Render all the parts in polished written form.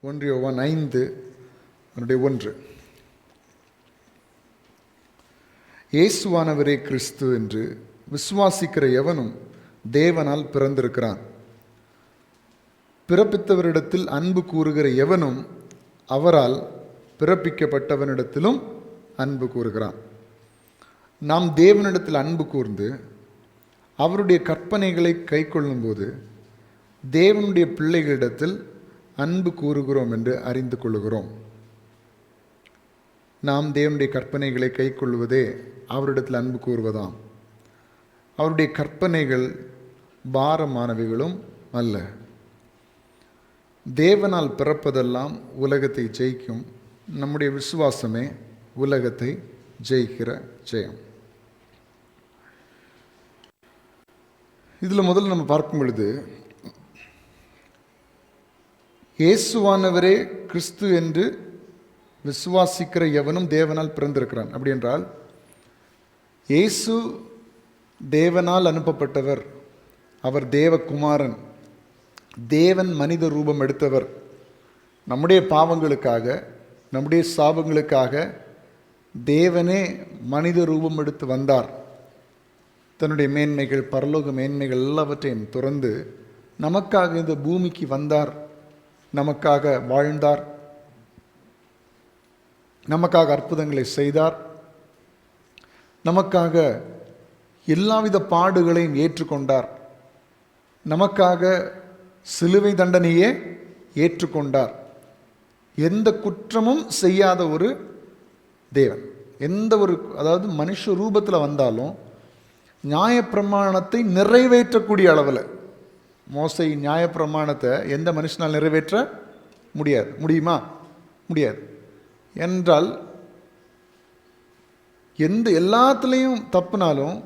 1 யோவான் 5:1. இயேசுவானவரே கிறிஸ்து என்று விசுவாசிக்கிற எவனும் தேவனால் பிறந்திருக்கிறான். பிறப்பித்தவரிடத்தில் அன்பு கூறுகிற எவனும் அவரால் பிறப்பிக்கப்பட்டவனிடத்திலும் அன்பு கூறுகிறான். நாம் தேவனிடத்தில் அன்பு கூர்ந்து அவருடைய கற்பனைகளை கை கொள்ளும்போது தேவனுடைய பிள்ளைகளிடத்தில் அன்பு கூறுகிறோம் என்று அறிந்து கொள்கிறோம். நாம் தேவனுடைய கற்பனைகளை கை கொள்வதே அவரிடத்தில் அன்பு கூறுவதாம். அவருடைய கற்பனைகள் பாரமானவைகளும் அல்ல. தேவனால் பிறப்பதெல்லாம் உலகத்தை ஜெயிக்கும். நம்முடைய விசுவாசமே உலகத்தை ஜெயிக்கிற ஜெயம். இதில் முதல்ல நம்ம பார்க்கும் பொழுது இயேசுவானவரே கிறிஸ்து என்று விசுவாசிக்கிற எவனும் தேவனால் பிறந்திருக்கிறான். அப்படி என்றால் இயேசு தேவனால் அனுப்பப்பட்டவர். அவர் தேவகுமாரன், தேவன் மனித ரூபம் எடுத்தவர். நம்முடைய பாவங்களுக்காக, நம்முடைய சாபங்களுக்காக தேவனே மனித ரூபம் எடுத்து வந்தார். தன்னுடைய மேன்மைகள், பரலோக மேன்மைகள் எல்லாவற்றையும் துறந்து நமக்காக இந்த பூமிக்கு வந்தார். நமக்காக வாழ்ந்தார், நமக்காக அற்புதங்களை செய்தார், நமக்காக எல்லாவித பாடுகளையும் ஏற்றுக்கொண்டார், நமக்காக சிலுவை தண்டனையே ஏற்றுக்கொண்டார். எந்த குற்றமும் செய்யாத ஒரு தேவன், அதாவது மனுஷ ரூபத்தில் வந்தாலும் நியாயப்பிரமாணத்தை நிறைவேற்றக்கூடிய அளவில், மோசை நியாயப்பிரமாணத்தை எந்த மனுஷனால் நிறைவேற்ற முடியுமா? முடியாது. என்றால் எல்லாத்துலேயும் தப்புனாலும்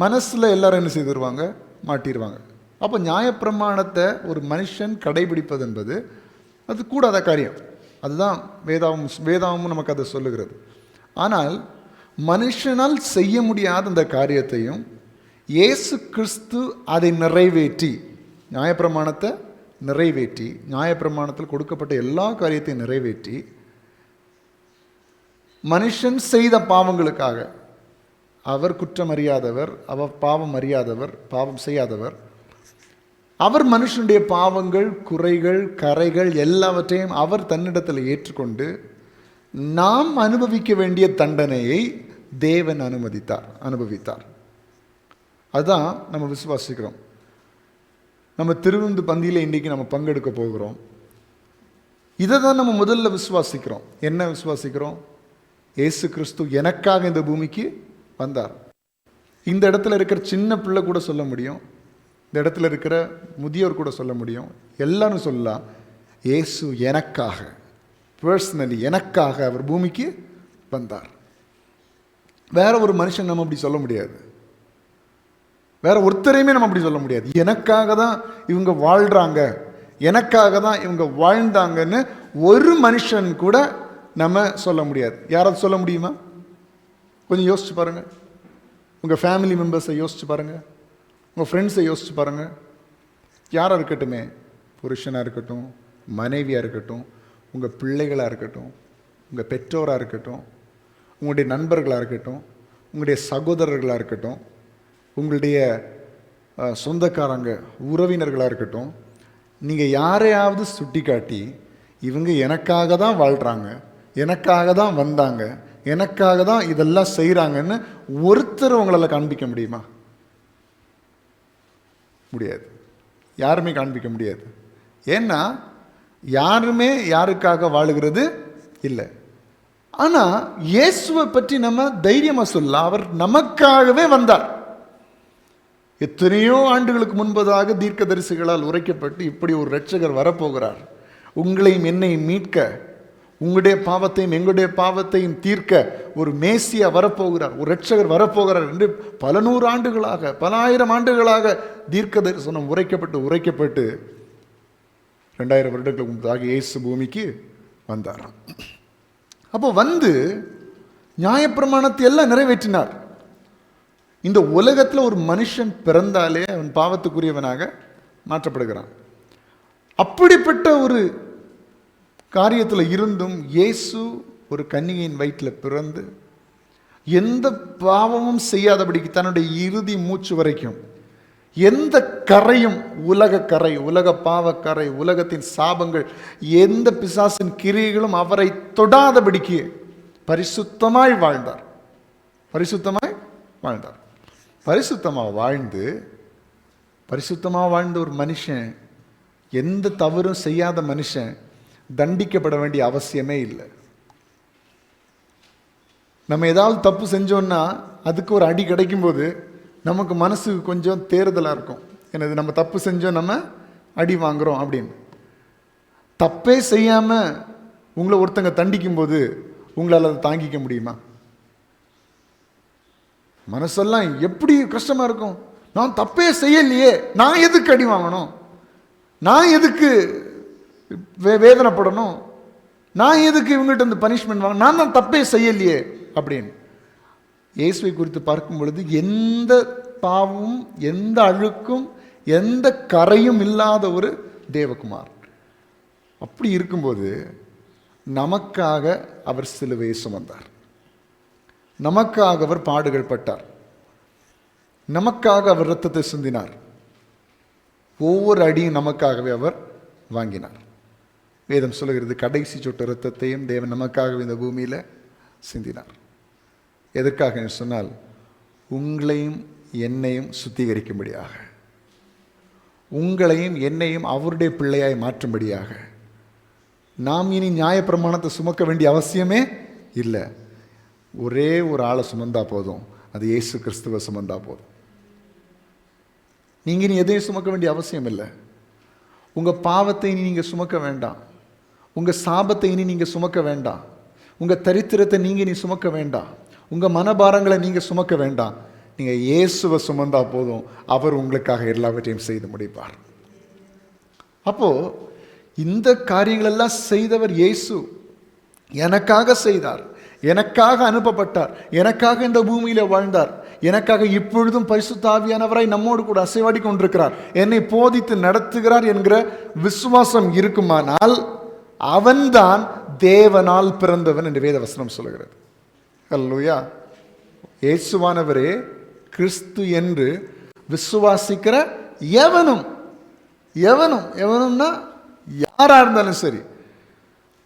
மனசில் எல்லாரும் என்ன செய்திருவாங்க? மாட்டிடுவாங்க. அப்போ நியாயப்பிரமாணத்தை ஒரு மனுஷன் கடைபிடிப்பது என்பது அது கூடாத காரியம். அதுதான் வேதாகமும் நமக்கு அதை சொல்லுகிறது. ஆனால் மனுஷனால் செய்ய முடியாத அந்த காரியத்தையும் இயேசு கிறிஸ்து அதை நிறைவேற்றி, நியாயப்பிரமாணத்தை நிறைவேற்றி, நியாயப்பிரமாணத்தில் கொடுக்கப்பட்ட எல்லா காரியத்தையும் நிறைவேற்றி, மனுஷன் செய்த பாவங்களுக்காக, அவர் குற்றம் அறியாதவர், அவர் பாவம் அறியாதவர், பாவம் செய்யாதவர், அவர் மனுஷனுடைய பாவங்கள், குறைகள், கரைகள் எல்லாவற்றையும் அவர் தன்னிடத்தில் ஏற்றுக்கொண்டு நாம் அனுபவிக்க வேண்டிய தண்டனையை தேவன் அனுபவித்தார். அதுதான் நம்ம விசுவாசிக்கிறோம். நம்ம திருவிருந்து பந்தியில் இன்றைக்கி நம்ம பங்கெடுக்க போகிறோம். இதை தான் நம்ம முதல்ல விசுவாசிக்கிறோம். என்ன விசுவாசிக்கிறோம்? இயேசு கிறிஸ்து எனக்காக இந்த பூமிக்கு வந்தார். இந்த இடத்துல இருக்கிற சின்ன பிள்ளை கூட சொல்ல முடியும், இந்த இடத்துல இருக்கிற முதியோர் கூட சொல்ல முடியும், எல்லாரும் சொல்லலாம், இயேசு எனக்காக, பர்சனலி எனக்காக அவர் பூமிக்கு வந்தார். வேற ஒரு மனுஷன் நம்ம அப்படி சொல்ல முடியாது. வேற ஒருத்தரையுமே நம்ம அப்படி சொல்ல முடியாது. எனக்காக தான் இவங்க வாழ்கிறாங்க, எனக்காக தான் இவங்க வாழ்ந்தாங்கன்னு ஒரு மனுஷன் கூட நம்ம சொல்ல முடியாது. யாராவது சொல்ல முடியுமா? கொஞ்சம் யோசிச்சு பாருங்கள். உங்கள் ஃபேமிலி மெம்பர்ஸை யோசிச்சு பாருங்கள், உங்கள் ஃப்ரெண்ட்ஸை யோசிச்சு பாருங்கள். யாராக இருக்கட்டுமே, புருஷனாக இருக்கட்டும், மனைவியாக இருக்கட்டும், உங்கள் பிள்ளைகளாக இருக்கட்டும், உங்கள் பெற்றோராக இருக்கட்டும், உங்களுடைய நண்பர்களாக இருக்கட்டும், உங்களுடைய சகோதரர்களாக இருக்கட்டும், உங்களுடைய சொந்தக்காரங்க, உறவினர்களாக இருக்கட்டும், நீங்கள் யாரையாவது சுட்டி காட்டி இவங்க எனக்காக தான் வாழ்கிறாங்க, எனக்காக தான் வந்தாங்க, எனக்காக தான் இதெல்லாம் செய்கிறாங்கன்னு ஒருத்தர் உங்களால் காண்பிக்க முடியுமா? முடியாது. யாருமே காண்பிக்க முடியாது. ஏன்னா யாருமே யாருக்காக வாழுகிறது இல்லை. ஆனால் இயேசுவை பற்றி நம்ம தைரியமாக சொல்லலாம், அவர் நமக்காகவே வந்தார். எத்தனையோ ஆண்டுகளுக்கு முன்பதாக தீர்க்கதரிசிகளால் உரைக்கப்பட்டு இப்படி ஒரு இரட்சகர் வரப்போகிறார், உங்களையும் என்னையும் மீட்க, உங்களுடைய பாவத்தையும் எங்களுடைய பாவத்தையும் தீர்க்க ஒரு மேசியா வரப்போகிறார், ஒரு இரட்சகர் வரப்போகிறார் என்று பல நூறு ஆண்டுகளாக, பல ஆயிரம் ஆண்டுகளாக தீர்க்க தரிசனம் உரைக்கப்பட்டு 2000 வருடங்களுக்கு முன்பதாக இயேசு பூமிக்கு வந்தார். அப்போ நியாயப்பிரமாணத்தை எல்லாம் நிறைவேற்றினார். இந்த உலகத்தில் ஒரு மனுஷன் பிறந்தாலே அவன் பாவத்துக்குரியவனாக மாற்றப்படுகிறான். அப்படிப்பட்ட ஒரு காரியத்தில் இருந்தும் இயேசு ஒரு கன்னிகையின் வயிற்றில் பிறந்து எந்த பாவமும் செய்யாதபடிக்கு தன்னுடைய இறுதி மூச்சு வரைக்கும் எந்த கரையும், உலக கரை, உலக பாவக்கரை, உலகத்தின் சாபங்கள், எந்த பிசாசின் கிரியைகளும் அவரை தொடாதபடிக்கு பரிசுத்தமாய் வாழ்ந்தார். பரிசுத்தமாய் வாழ்ந்தார். பரிசுத்தமாக வாழ்ந்த ஒரு மனுஷன், எந்த தவறும் செய்யாத மனுஷன் தண்டிக்கப்பட வேண்டிய அவசியமே இல்லை. நம்ம ஏதாவது தப்பு செஞ்சோன்னா அதுக்கு ஒரு அடி கிடைக்கும்போது நமக்கு மனசுக்கு கொஞ்சம் தேறுதலாக இருக்கும். எனது நம்ம தப்பு செஞ்சோம், நம்ம அடி வாங்குகிறோம் அப்படின்னு. தப்பே செய்யாமல் உங்களை ஒருத்தங்க தண்டிக்கும் போது உங்களால் அதை தாங்கிக்க முடியுமா? மனசெல்லாம் எப்படி கஷ்டமாக இருக்கும். நான் தப்பே செய்யலையே, நான் எதுக்கு அடி வாங்கணும், நான் எதுக்கு வேதனைப்படணும், நான் எதுக்கு இவங்ககிட்ட இந்த பனிஷ்மெண்ட் வாங்க, நான் தான் தப்பே செய்யலையே அப்படின்னு. இயேசுவை குறித்து பார்க்கும் பொழுது எந்த பாவமும், எந்த அழுக்கும், எந்த கரையும் இல்லாத ஒரு தேவகுமார். அப்படி இருக்கும்போது நமக்காக அவர் சிலுவையை சுமந்தார், நமக்காக அவர் பாடுகள் பட்டார், நமக்காக அவர் இரத்தத்தை சிந்தினார், ஒவ்வொரு அடியும் நமக்காகவே அவர் வாங்கினார். வேதம் சொல்லுகிறது, கடைசி சொட்டு இரத்தத்தையும் தேவன் நமக்காகவே இந்த பூமியில் சிந்தினார். எதற்காக சொன்னால், உங்களையும் என்னையும் சுத்திகரிக்கும்படியாக, உங்களையும் என்னையும் அவருடைய பிள்ளையாய் மாற்றும்படியாக. நாம் இனி நியாயப்பிரமாணத்தை சுமக்க வேண்டிய அவசியமே இல்லை. ஒரே ஒரு ஆளை சுமந்தா போதும், அது இயேசு கிறிஸ்துவை சுமந்தா போதும். நீங்கள் இனி எதையும் சுமக்க வேண்டிய அவசியம் இல்லை. உங்கள் பாவத்தை இனி நீங்கள் சுமக்க வேண்டாம், உங்கள் சாபத்தை இனி நீங்கள் சுமக்க வேண்டாம், உங்கள் தரித்திரத்தை நீங்கள் இனி சுமக்க வேண்டாம், உங்கள் மனபாரங்களை நீங்கள் சுமக்க வேண்டாம். நீங்கள் இயேசுவை சுமந்தா போதும், அவர் உங்களுக்காக எல்லாவற்றையும் செய்து முடிப்பார். அப்போது இந்த காரியங்களெல்லாம் செய்தவர் இயேசு. எனக்காக செய்தார், எனக்காக அனுப்பப்பட்டார், எனக்காக இந்த பூமியில் வாழ்ந்தார், எனக்காக இப்பொழுதும் பரிசுத்த ஆவியானவராய் நம்மோடு கூட அசைவாடி கொண்டிருக்கிறார், என்னை போதித்து நடத்துகிறார் என்கிற விசுவாசம் இருக்குமானால் அவன்தான் தேவனால் பிறந்தவன் என்று வேத வசனம் சொல்லுகிறது. அல்லேலூயா. இயேசுவானவரே கிறிஸ்து என்று விசுவாசிக்கிற எவனும், எவனும்னா யாரா இருந்தாலும் சரி,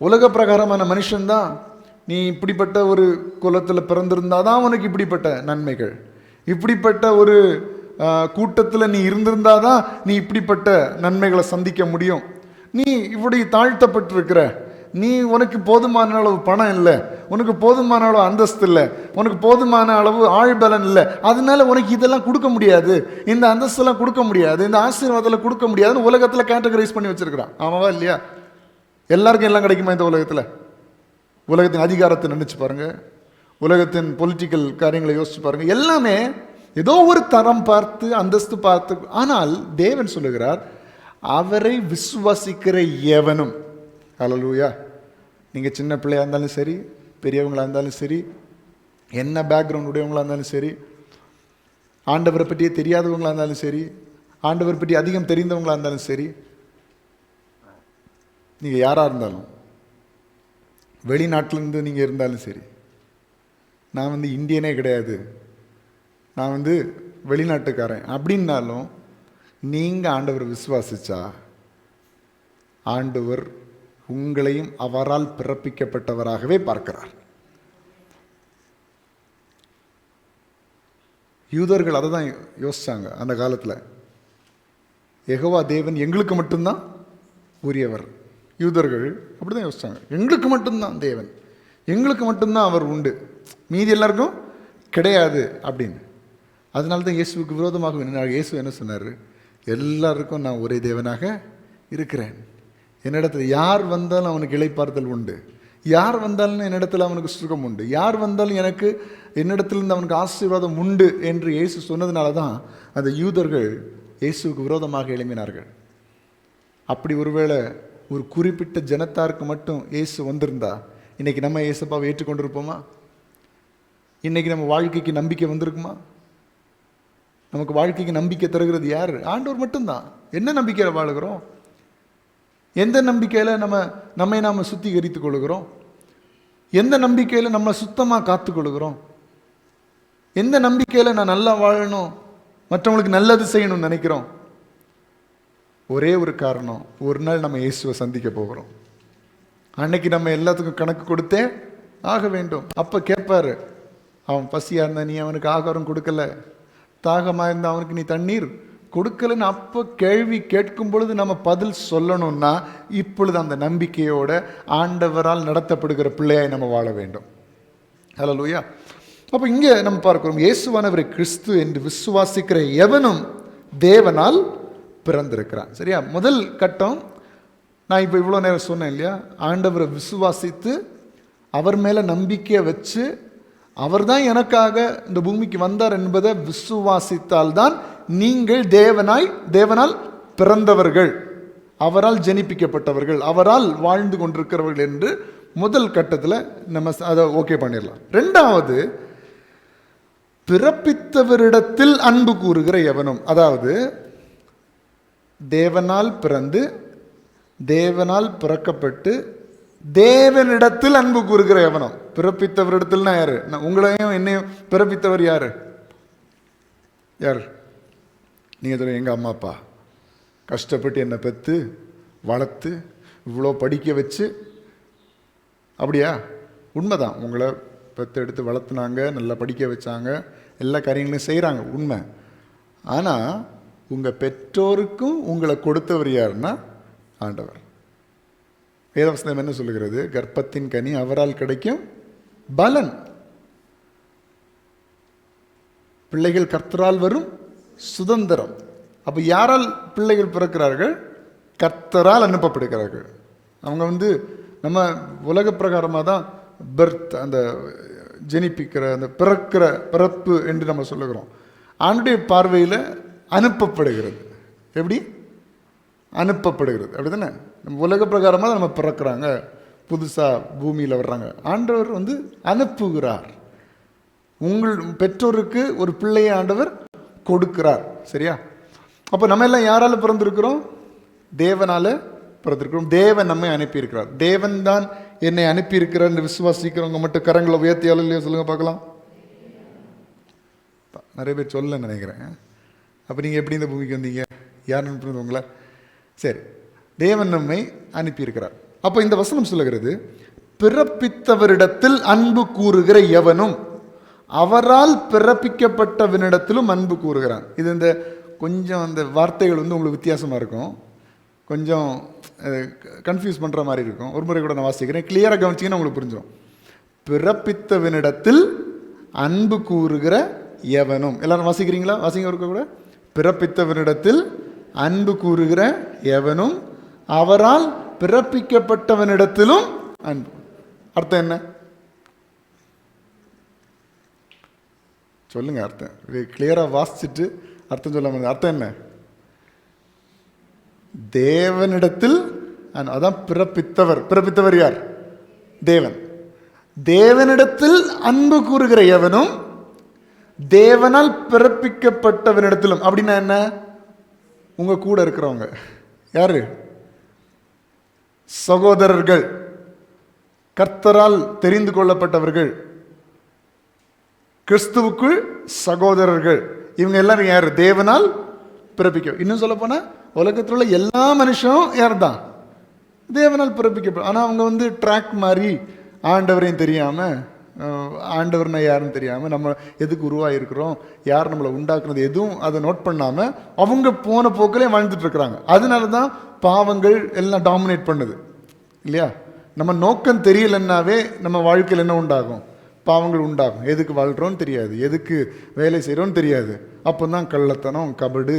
உலக பிரகாரமான மனுஷன்தான், நீ இப்படிப்பட்ட ஒரு குலத்தில் பிறந்திருந்தாதான் உனக்கு இப்படிப்பட்ட நன்மைகள், இப்படிப்பட்ட ஒரு கூட்டத்தில் நீ இருந்திருந்தாதான் நீ இப்படிப்பட்ட நன்மைகளை சந்திக்க முடியும், நீ இப்படி தாழ்த்தப்பட்டிருக்கிற, நீ உனக்கு போதுமான அளவு பணம் இல்லை, உனக்கு போதுமான அளவு அந்தஸ்து இல்லை, உனக்கு போதுமான அளவு ஆழ்பலன் இல்லை, அதனால உனக்கு இதெல்லாம் கொடுக்க முடியாது, இந்த அந்தஸ்தெல்லாம் கொடுக்க முடியாது, இந்த ஆசீர்வாதத்தில் கொடுக்க முடியாதுன்னு உலகத்தில் கேட்டகரைஸ் பண்ணி வச்சிருக்கிறான். ஆமாவா இல்லையா? எல்லாருக்கும் எல்லாம் கிடைக்குமா இந்த உலகத்தில்? உலகத்தின் அதிகாரத்தை நினைச்சு பாருங்க, உலகத்தின் பொலிட்டிக்கல் காரியங்களை யோசிச்சு பாருங்க, எல்லாமே ஏதோ ஒரு தரம் பார்த்து அந்தஸ்து பார்த்து. ஆனால் தேவன் சொல்லுகிறார், அவரை விசுவாசிக்கிற எவனும். அல்லேலூயா. நீங்கள் சின்ன பிள்ளையாக இருந்தாலும் சரி, பெரியவங்களாக இருந்தாலும் சரி, என்ன பேக்ரவுண்ட் உடையவங்களாக இருந்தாலும் சரி, ஆண்டவரை பற்றியே தெரியாதவங்களாக இருந்தாலும் சரி, ஆண்டவரை பற்றி அதிகம் தெரிந்தவங்களாக இருந்தாலும் சரி, நீங்கள் யாராக இருந்தாலும், வெளிநாட்டிலேருந்து நீங்கள் இருந்தாலும் சரி, நான் இந்தியனே கிடையாது, நான் வெளிநாட்டுக்காரன் அப்படின்னாலும், நீங்கள் ஆண்டவர் விசுவாசிச்சா ஆண்டவர் உங்களையும் அவரால் பிறப்பிக்கப்பட்டவராகவே பார்க்கிறார். யூதர்கள் அதை தான் யோசிச்சாங்க அந்த காலத்தில். யெகோவா தேவன் எங்களுக்கு மட்டும்தான் உரியவர். யூதர்கள் அப்படி தான் யோசிச்சாங்க, எங்களுக்கு மட்டும்தான் தேவன், எங்களுக்கு மட்டும்தான் அவர் உண்டு, மீதி எல்லாருக்கும் கிடையாது அப்படின்னு. அதனால தான் இயேசுவுக்கு விரோதமாக நின்றார். இயேசு என்ன சொன்னார்? எல்லாருக்கும் நான் ஒரே தேவனாக இருக்கிறேன், என்னிடத்தில் யார் வந்தாலும் அவனுக்கு இளைப்பாறுதல் உண்டு, யார் வந்தாலும் என்னிடத்தில் அவனுக்கு சுகம் உண்டு, யார் வந்தாலும் எனக்கு என்னிடத்திலிருந்து அவனுக்கு ஆசீர்வாதம் உண்டு என்று இயேசு சொன்னதுனால தான் அந்த யூதர்கள் இயேசுவுக்கு விரோதமாக எழும்பினார்கள். அப்படி ஒருவேளை ஒரு குறிப்பிட்ட ஜனத்தாருக்கு மட்டும் இயேசு வந்திருந்தா இன்னைக்கு நம்ம இயேசுப்பாவை ஏற்றுக்கொண்டிருப்போமா? இன்னைக்கு நம்ம வாழ்க்கைக்கு நம்பிக்கை வந்திருக்குமா? நமக்கு வாழ்க்கைக்கு நம்பிக்கை தருகிறது யார்? ஆண்டவர் மட்டும்தான். என்ன நம்பிக்கையில் வாழுகிறோம்? எந்த நம்பிக்கையில் நம்மை நாம் சுத்திகரித்து கொள்கிறோம்? எந்த நம்பிக்கையில் நம்ம சுத்தமாக காத்துக்கொள்கிறோம்? எந்த நம்பிக்கையில் நான் நல்லா வாழணும், மற்றவங்களுக்கு நல்லது செய்யணும்னு நினைக்கிறோம்? ஒரே ஒரு காரணம், ஒரு நாள் நம்ம இயேசுவை சந்திக்க போகிறோம். அன்னைக்கு நம்ம எல்லாத்துக்கும் கணக்கு கொடுத்தே ஆக வேண்டும். அப்போ கேட்பாரு, அவன் பசியாக இருந்தா நீ அவனுக்கு ஆகாரம் கொடுக்கல, தாகமாக இருந்தால் அவனுக்கு நீ தண்ணீர் கொடுக்கலன்னு அப்போ கேள்வி கேட்கும் பொழுது நம்ம பதில் சொல்லணும்னா இப்பொழுது அந்த நம்பிக்கையோட ஆண்டவரால் நடத்தப்படுகிற பிள்ளையாய் நம்ம வாழ வேண்டும். ஹல்லேலூயா. அப்போ இங்கே நம்ம பார்க்கிறோம், இயேசுவானவரை கிறிஸ்து என்று விசுவாசிக்கிற எவனும் தேவனால் பிறந்திருக்கிறான். சரியா? முதல் கட்டம் நான் இப்போ இவ்வளோ நேரம் சொன்னேன் இல்லையா, ஆண்டவரை விசுவாசித்து அவர் மேலே நம்பிக்கையை வச்சு அவர் தான் எனக்காக இந்த பூமிக்கு வந்தார் என்பதை விசுவாசித்தால்தான் நீங்கள் தேவனால் பிறந்தவர்கள், அவரால் ஜெனிப்பிக்கப்பட்டவர்கள், அவரால் வாழ்ந்து கொண்டிருக்கிறவர்கள் என்று முதல் கட்டத்தில் நம்ம அதை ஓகே பண்ணிடலாம். ரெண்டாவது, பிறப்பித்தவரிடத்தில் அன்பு கூறுகிற எவனும், அதாவது தேவனால் பிறந்து தேவனால் பிறக்கப்பட்டு தேவனிடத்தில் அன்பு கூறுகிற எவனும். பிறப்பித்தவரிடத்தில்னா யாரு? உங்களையும் என்னையும் பிறப்பித்தவர் யாரு? யார்? நீங்கள் சொல்லுங்க, எங்கள் அம்மா அப்பா கஷ்டப்பட்டு என்னை பெற்று வளர்த்து இவ்வளோ படிக்க வச்சு. அப்படியா? உண்மைதான், உங்களை பெற்று எடுத்து வளர்த்துனாங்க, நல்லா படிக்க வச்சாங்க, எல்லா காரியங்களையும் செய்கிறாங்க, உண்மை. ஆனால் உங்கள் பெற்றோருக்கும் உங்களை கொடுத்தவர் யாருன்னா ஆண்டவர். வேதவசனம் என்ன சொல்லுகிறது? கர்ப்பத்தின் கனி அவரால் கிடைக்கும் பலன். பிள்ளைகள் கர்த்தரால் வரும் சுதந்திரம். அப்போ யாரால் பிள்ளைகள் பிறக்கிறார்கள்? கர்த்தரால் அனுப்பப்படுகிறார்கள். அவங்க நம்ம உலக பிரகாரமாக தான் பர்த், அந்த ஜெனிப்பிக்கிற அந்த பிறப்பு என்று நம்ம சொல்லுகிறோம். ஆண்டுடைய பார்வையில் அனுப்பப்படுகிறது. எப்படி அனுப்பப்படுகிறது? அப்படி தானே? நம்ம உலக பிரகாரமாக நம்ம பிறக்கிறாங்க, புதுசாக பூமியில் வர்றாங்க. ஆண்டவர் அனுப்புகிறார். உங்கள் பெற்றோருக்கு ஒரு பிள்ளையை ஆண்டவர் கொடுக்கிறார். சரியா? அப்போ நம்ம எல்லாம் யாரால் பிறந்திருக்கிறோம்? தேவனால் பிறந்திருக்கிறோம். தேவன் நம்மை அனுப்பியிருக்கிறார். தேவன் தான் என்னை அனுப்பியிருக்கிறார் என்று விசுவாசிக்கிறவங்க மட்டும் கரங்களை உயர்த்தியாலும் இல்லையா சொல்லுங்க பார்க்கலாம். நிறைய பேர் சொல்ல நினைக்கிறேன். அப்போ நீங்கள் எப்படி இந்த பூமிக்கு வந்தீங்க? யார் அனுப்புறது உங்களை? சரி, தேவன் நம்மை அனுப்பியிருக்கிறார். அப்போ இந்த வசனம் சொல்லுகிறது, பிறப்பித்தவரிடத்தில் அன்பு கூறுகிற எவனும் அவரால் பிறப்பிக்கப்பட்டவனிடத்திலும் அன்பு கூறுகிறான். இது இந்த கொஞ்சம் அந்த வார்த்தைகள் உங்களுக்கு வித்தியாசமாக இருக்கும், கொஞ்சம் கன்ஃபியூஸ் பண்ணுற மாதிரி இருக்கும். ஒரு முறை கூட நான் வாசிக்கிறேன், கிளியராக கவனிச்சிங்கன்னா உங்களுக்கு புரிஞ்சிடும். பிறப்பித்தவனிடத்தில் அன்பு கூறுகிற எவனும். எல்லாரும் வாசிக்கிறீங்களா? வாசிங்க ஒருக்க கூட. பிறப்பித்தவனிடத்தில் அன்பு கூறுகிற எவனும் அவரால் பிறப்பிக்கப்பட்டவனிடத்திலும் அன்பு. அர்த்தம் என்ன சொல்லுங்க? அர்த்தம் கிளியராக வாசிச்சுட்டு அர்த்தம் சொல்ல முடியாது. அர்த்தம் என்ன? தேவனிடத்தில், அதான் பிறப்பித்தவர். பிறப்பித்தவர் யார்? தேவன். தேவனிடத்தில் அன்பு கூறுகிற எவனும் தேவனால் பிறப்பிக்கப்பட்டவனிடத்திலும். அப்படின்னா என்ன? உங்க கூட இருக்கிறவங்க யாரு? சகோதரர்கள், கர்த்தரால் தெரிந்து கொள்ளப்பட்டவர்கள், கிறிஸ்துவுக்குள் சகோதரர்கள். இவங்க எல்லாரும் யாரு? தேவனால் பிறப்பிக்க. இன்னும் சொல்ல போனா உலகத்தில் உள்ள எல்லா மனுஷனும் யார் தான்? தேவனால் பிறப்பிக்கப்படும். ஆனால் அவங்க ட்ராக் மாதிரி ஆண்டவரையும் தெரியாமல், ஆண்டவர்னா யாருன்னு தெரியாமல், நம்ம எதுக்கு உருவாகிருக்கிறோம், யார் நம்மளை உண்டாக்குனது எதுவும் அதை நோட் பண்ணாமல் அவங்க போன போக்கிலே வாழ்ந்துட்டு இருக்கிறாங்க. அதனால தான் பாவங்கள் எல்லாம் டாமினேட் பண்ணுது இல்லையா? நம்ம நோக்கம் தெரியலன்னாவே நம்ம வாழ்க்கையில் என்ன உண்டாகும்? பாவங்கள் உண்டாகும். எதுக்கு வாழ்கிறோன்னு தெரியாது, எதுக்கு வேலை செய்கிறோன்னு தெரியாது. அப்போ தான் கள்ளத்தனம், கபடு,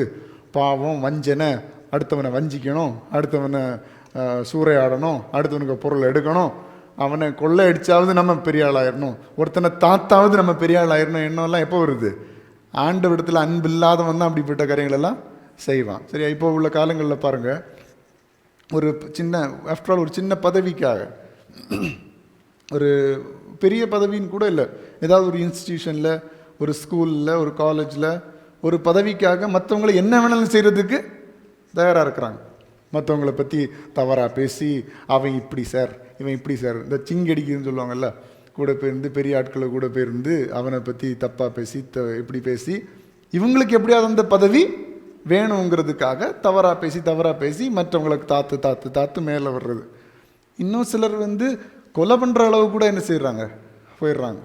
பாவம், வஞ்சனை, அடுத்தவனை வஞ்சிக்கணும், அடுத்தவனை சூறையாடணும், அடுத்தவனுக்கு பொருள் எடுக்கணும், அவனை கொள்ளை அடித்தாவது நம்ம பெரிய ஆளாயிடணும், ஒருத்தனை தாத்தாவது நம்ம பெரிய ஆளாயிடணும். என்னெல்லாம் எப்போ வருது? ஆண்டவரிடத்தில் அன்பு இல்லாதவன் தான் அப்படிப்பட்ட காரியங்களெல்லாம் செய்வான். சரியா? இப்போ உள்ள காலங்களில் பாருங்கள், ஒரு சின்ன ஆஃப்டர் ஆல் ஒரு சின்ன பதவிக்காக, ஒரு பெரிய பதவின்னு கூட இல்லை, ஏதாவது ஒரு இன்ஸ்டிடியூஷனில், ஒரு ஸ்கூலில், ஒரு காலேஜில் ஒரு பதவிக்காக மற்றவங்களை என்ன வேணாலும் செய்கிறதுக்கு தயாராக இருக்கிறாங்க. மற்றவங்கள பற்றி தவறாக பேசி அவன் இப்படி சார், இவன் இப்படி சார், இந்த சிங்கடிக்குதுன்னு சொல்லுவாங்கல்ல, கூட போயிருந்து பெரிய ஆட்களை கூட போயிருந்து அவனை பற்றி தப்பாக பேசி இப்படி பேசி இவங்களுக்கு எப்படியாவது அந்த பதவி வேணுங்கிறதுக்காக தவறாக பேசி மற்றவங்களுக்கு தாத்து தாத்து தாத்து மேலே வர்றது. இன்னும் சிலர் கொலை பண்ணுற அளவு கூட என்ன செய்கிறாங்க, போயிடுறாங்க.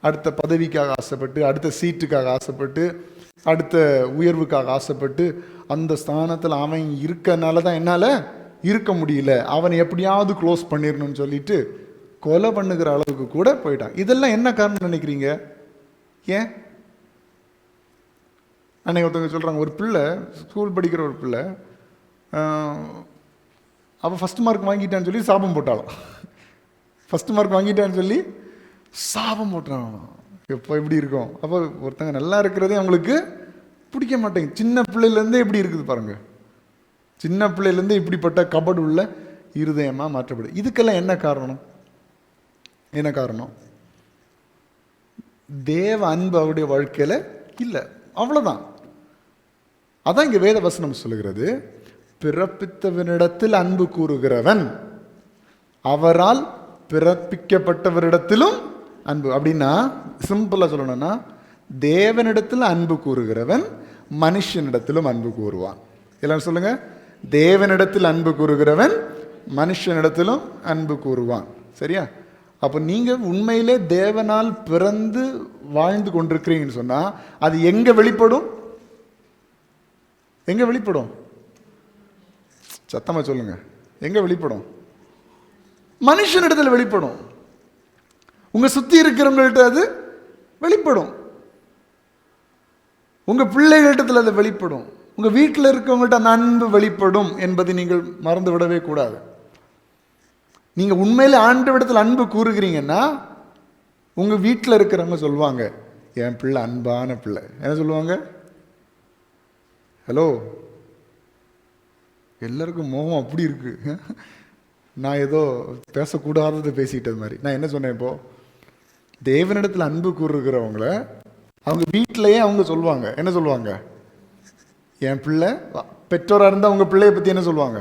அடுத்த பதவிக்காக ஆசைப்பட்டு, அடுத்த சீட்டுக்காக ஆசைப்பட்டு, அடுத்த உயர்வுக்காக ஆசைப்பட்டு, அந்த ஸ்தானத்தில் அவன் இருக்கனால தான் என்னால் இருக்க முடியல, அவனை எப்படியாவது க்ளோஸ் பண்ணிடணும்னு சொல்லிட்டு கொலை பண்ணுகிற அளவுக்கு கூட போயிட்டான். இதெல்லாம் என்ன காரணம் நினைக்கிறீங்க? ஏன் அன்னைக்கு ஒருத்தவங்க சொல்கிறாங்க, ஒரு பிள்ளை ஸ்கூல் படிக்கிற ஒரு பிள்ளை அவள் ஃபஸ்ட் மார்க் வாங்கிட்டான்னு சொல்லி சாபம் போட்டாலும், ஃபஸ்ட் மார்க் வாங்கிட்டான்னு சொல்லி சாபம் போட்டுறான். எப்போ எப்படி இருக்கும்? அப்போ ஒருத்தங்க நல்லா இருக்கிறதே அவங்களுக்கு பிடிக்க மாட்டேங்க. சின்ன பிள்ளையிலேருந்தே எப்படி இருக்குது பாருங்க, சின்ன பிள்ளையிலேருந்தே இப்படிப்பட்ட கபடு உள்ள இருதயமாக மாற்றப்படுது. இதுக்கெல்லாம் என்ன காரணம்? என்ன காரணம்? தேவ அன்பு அவருடைய வாழ்க்கையில் இல்லை, அவ்வளோதான். அதான் இங்கே வேத வசனம் சொல்லுகிறது, பிறப்பித்தவனிடத்தில் அன்பு கூறுகிறவன் அவரால் பிறப்பிக்கப்பட்டவரிடத்திலும் அன்பு. அப்படின்னா சிம்பிளாக சொல்லணும்னா, தேவனிடத்தில் அன்பு கூறுகிறவன் மனுஷனிடத்திலும் அன்பு கூறுவான். எல்லாரும் சொல்லுங்க, தேவனிடத்தில் அன்பு கூறுகிறவன் மனுஷனிடத்திலும் அன்பு கூறுவான். சரியா? அப்போ நீங்கள் உண்மையிலே தேவனால் பிறந்து வாழ்ந்து கொண்டிருக்கிறீங்கன்னு சொன்னால் அது எங்கே வெளிப்படும்? எங்கே வெளிப்படும்? சத்தமாக சொல்லுங்க, எங்கே வெளிப்படும்? மனுஷனிடத்தில் வெளிப்படும். உங்கள் சுற்றி இருக்கிறவங்கள்ட்ட அது வெளிப்படும், உங்கள் பிள்ளைகளிடத்தில் அது வெளிப்படும், உங்கள் வீட்டில் இருக்கிறவங்கள்ட்ட அந்த அன்பு வெளிப்படும் என்பதை நீங்கள் மறந்து விடவே கூடாது. நீங்கள் உண்மையில் ஆண்டவரிடத்தில் அன்பு கூறுகிறீங்கன்னா உங்கள் வீட்டில் இருக்கிறவங்க சொல்லுவாங்க, என் பிள்ளை அன்பான பிள்ளை. என்ன சொல்லுவாங்க? ஹலோ, எல்லாருக்கும் மோகம் அப்படி இருக்கு. நான் ஏதோ பேசக்கூடாதது பேசிக்கிட்டது மாதிரி. நான் என்ன சொன்னேன்? இப்போ தேவனிடத்தில் அன்பு கூறுகிறவங்கள அவங்க வீட்டிலையே அவங்க சொல்லுவாங்க. என்ன சொல்லுவாங்க? என் பிள்ளை. பெற்றோராக இருந்தால் அவங்க பிள்ளையை பற்றி என்ன சொல்லுவாங்க?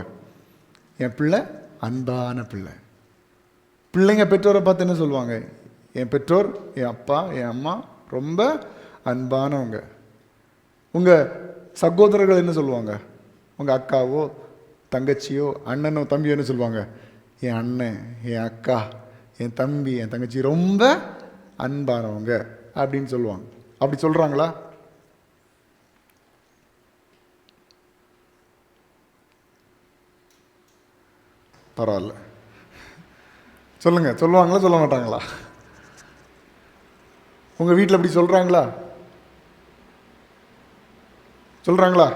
என் பிள்ளை அன்பான பிள்ளை. பிள்ளைங்க பெற்றோரை பார்த்து என்ன சொல்லுவாங்க? என் பெற்றோர், என் அப்பா, என் அம்மா ரொம்ப அன்பானவங்க. உங்கள் சகோதரர்கள் என்ன சொல்லுவாங்க? உங்கள் அக்காவோ தங்கச்சியோ அண்ணனோ தம்பியோ என்ன சொல்லுவாங்க? என் அண்ணன், என் அக்கா, என் தம்பி, என் தங்கச்சி ரொம்ப அன்பானவங்க அப்படின்னு சொல்லுவாங்க. அப்படி சொல்கிறாங்களா? பரவாயில்ல, சொல்லுங்க. சொல்லுவாங்களா சொல்ல மாட்டாங்களா? உங்க வீட்டில் அப்படி சொல்றாங்களா? சொல்றாங்களா?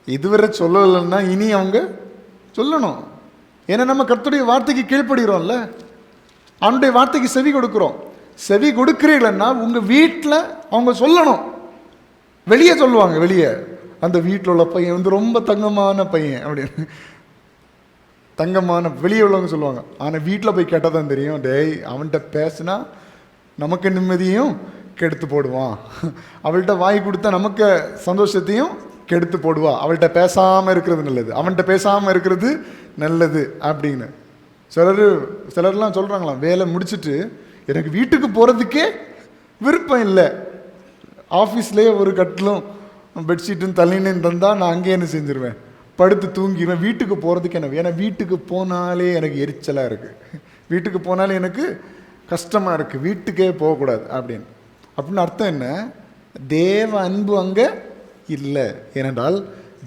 இதுவரை சொல்லலைன்னா இனி அவங்க சொல்லணும். ஏன்னா நம்ம கர்த்தருடைய வார்த்தைக்கு கீழ்ப்படுகிறோம்ல, அவனுடைய வார்த்தைக்கு செவி கொடுக்கிறோம். செவி கொடுக்கிறீங்களா உங்க வீட்டில் அவங்க சொல்லணும். வெளியே சொல்லுவாங்க, வெளியே அந்த வீட்டில் உள்ள பையன் ரொம்ப தங்கமான பையன் அப்படின்னு, தங்கமான வெளியே உள்ளவங்க சொல்லுவாங்க. ஆனால் வீட்டில் போய் கேட்டால் தான் தெரியும், டேய் அவன்கிட்ட பேசுனா நமக்கு நிம்மதியும் கெடுத்து போடுவான், அவள்கிட்ட வாய் கொடுத்தா நமக்கு சந்தோஷத்தையும் கெடுத்து போடுவா, அவள்கிட்ட பேசாமல் இருக்கிறது நல்லது, அவன்கிட்ட பேசாமல் இருக்கிறது நல்லது அப்படின்னு சிலர்லாம் சொல்கிறாங்களாம். வேலை முடிச்சுட்டு எனக்கு வீட்டுக்கு போகிறதுக்கே விருப்பம் இல்லை, ஆஃபீஸ்லேயே ஒரு கட்டிலும் பெட்ஷீட்டும் தள்ளின்னு தந்தால் நான் அங்கேயே என்ன செஞ்சிருவேன், படுத்து தூங்கிடுவேன். வீட்டுக்கு போகிறதுக்கு என்ன, ஏன்னா வீட்டுக்கு போனாலே எனக்கு எரிச்சலாக இருக்குது, வீட்டுக்கு போனாலே எனக்கு கஷ்டமாக இருக்குது, வீட்டுக்கே போகக்கூடாது அப்படின்னு அர்த்தம் என்ன? தேவ அன்பு அங்கே இல்லை. ஏனென்றால்